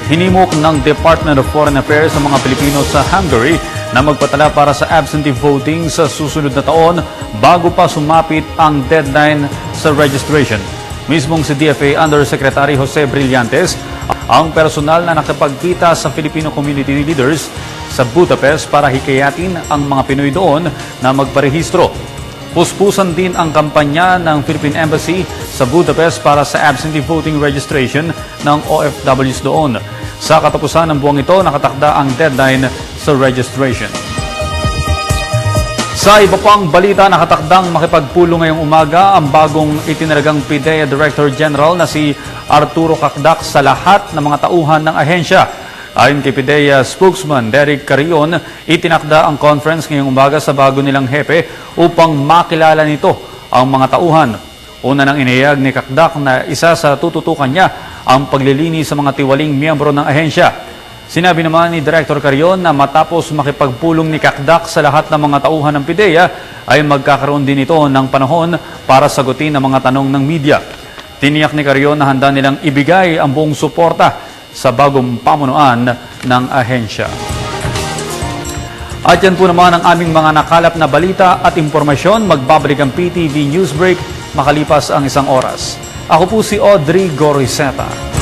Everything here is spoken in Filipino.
Hinimok ng Department of Foreign Affairs sa mga Pilipino sa Hungary na magpatala para sa absentee voting sa susunod na taon bago pa sumapit ang deadline sa registration. Mismong si DFA Undersecretary Jose Brillantes ang personal na nakapagkita sa Filipino community leaders sa Budapest para hikayatin ang mga Pinoy doon na magparehistro. Puspusan din ang kampanya ng Philippine Embassy sa Budapest para sa absentee voting registration ng OFWs doon. Sa katapusan ng buwang ito, nakatakda ang deadline sa registration. Sa iba pang balita, nakatakdang makipagpulong ngayong umaga ang bagong itinalagang PIDEA Director General na si Arturo Cacdac sa lahat ng mga tauhan ng ahensya. Ayon kay PIDEA spokesman Derek Carrion, itinakda ang conference ngayong umaga sa bago nilang hepe upang makilala nito ang mga tauhan. Una nang inihayag ni Cacdac na isa sa tututukan niya ang paglilinis sa mga tiwaling miyembro ng ahensya. Sinabi naman ni Director Carrion na matapos makipagpulong ni Cacdac sa lahat ng mga tauhan ng PIDEA ay magkakaroon din ito ng panahon para sagutin ang mga tanong ng media. Tiniyak ni Carrion na handa nilang ibigay ang buong suporta sa bagong pamunuan ng ahensya. At yan po naman ang aming mga nakalap na balita at impormasyon. Magbabalik ang PTV Newsbreak makalipas ang 1 oras. Ako po si Audrey Goriseta.